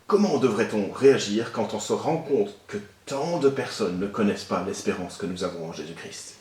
Comment devrait-on réagir quand on se rend compte que tant de personnes ne connaissent pas l'espérance que nous avons en Jésus-Christ ?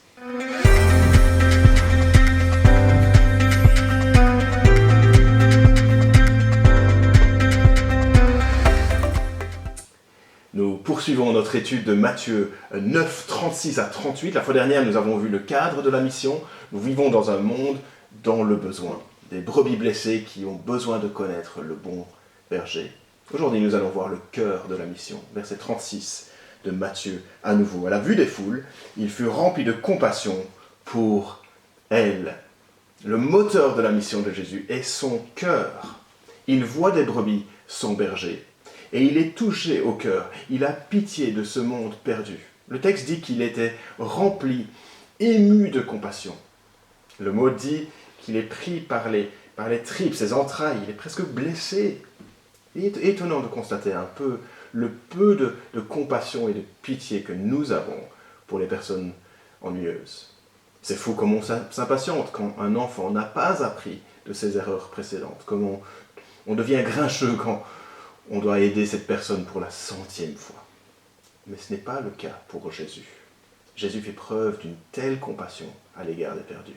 Nous poursuivons notre étude de Matthieu 9, 36 à 38. La fois dernière, nous avons vu le cadre de la mission. Nous vivons dans un monde dans le besoin. Des brebis blessées qui ont besoin de connaître le bon berger. Aujourd'hui, nous allons voir le cœur de la mission. Verset 36 de Matthieu à nouveau. À la vue des foules, il fut rempli de compassion pour elles. Le moteur de la mission de Jésus est son cœur. Il voit des brebis, son berger. Et il est touché au cœur, il a pitié de ce monde perdu. Le texte dit qu'il était rempli, ému de compassion. Le mot dit qu'il est pris par les tripes, ses entrailles, il est presque blessé. Il est étonnant de constater un peu le peu de compassion et de pitié que nous avons pour les personnes ennuyeuses. C'est fou comme on s'impatiente quand un enfant n'a pas appris de ses erreurs précédentes, comme on devient grincheux quand on doit aider cette personne pour la 100e fois. Mais ce n'est pas le cas pour Jésus. Jésus fait preuve d'une telle compassion à l'égard des perdus.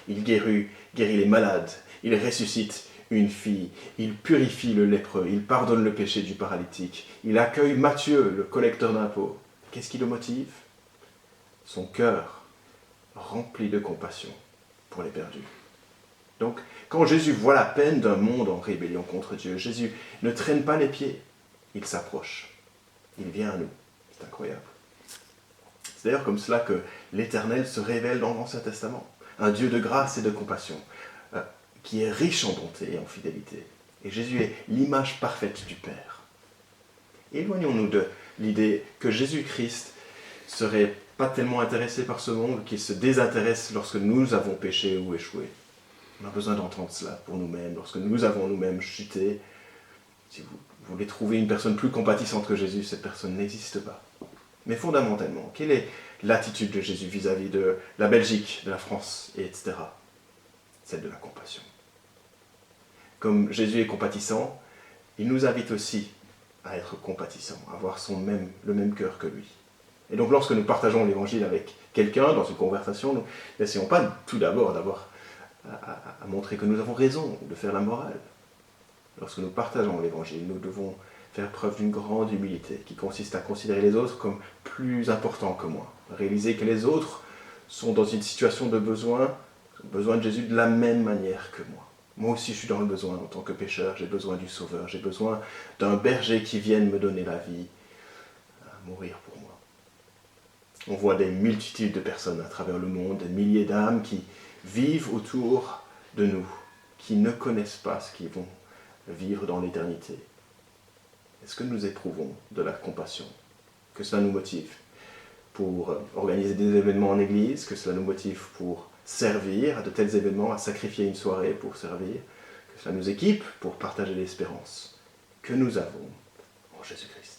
Il guérit les malades, il ressuscite une fille, il purifie le lépreux, il pardonne le péché du paralytique, il accueille Matthieu, le collecteur d'impôts. Qu'est-ce qui le motive ? Son cœur rempli de compassion pour les perdus. Donc, quand Jésus voit la peine d'un monde en rébellion contre Dieu, Jésus ne traîne pas les pieds, il s'approche, il vient à nous. C'est incroyable. C'est d'ailleurs comme cela que l'Éternel se révèle dans l'Ancien Testament, un Dieu de grâce et de compassion, qui est riche en bonté et en fidélité. Et Jésus est l'image parfaite du Père. Éloignons-nous de l'idée que Jésus-Christ serait pas tellement intéressé par ce monde, qu'il se désintéresse lorsque nous avons péché ou échoué. On a besoin d'entendre cela pour nous-mêmes, lorsque nous avons nous-mêmes chuté. Si vous voulez trouver une personne plus compatissante que Jésus, cette personne n'existe pas. Mais fondamentalement, quelle est l'attitude de Jésus vis-à-vis de la Belgique, de la France, etc. Celle de la compassion. Comme Jésus est compatissant, il nous invite aussi à être compatissants, à avoir le même cœur que lui. Et donc lorsque nous partageons l'évangile avec quelqu'un dans une conversation, nous n'essayons pas tout d'abord à montrer que nous avons raison, de faire la morale. Lorsque nous partageons l'évangile, nous devons faire preuve d'une grande humilité qui consiste à considérer les autres comme plus importants que moi. Réaliser que les autres sont dans une situation de besoin de Jésus de la même manière que moi. Moi aussi je suis dans le besoin en tant que pécheur, j'ai besoin du Sauveur, j'ai besoin d'un berger qui vienne me donner la vie, à mourir pour moi. On voit des multitudes de personnes à travers le monde, des milliers d'âmes qui vivent autour de nous, qui ne connaissent pas ce qu'ils vont vivre dans l'éternité. Est-ce que nous éprouvons de la compassion ? Que cela nous motive pour organiser des événements en église, que cela nous motive pour servir à de tels événements, à sacrifier une soirée pour servir, que cela nous équipe pour partager l'espérance que nous avons en Jésus-Christ.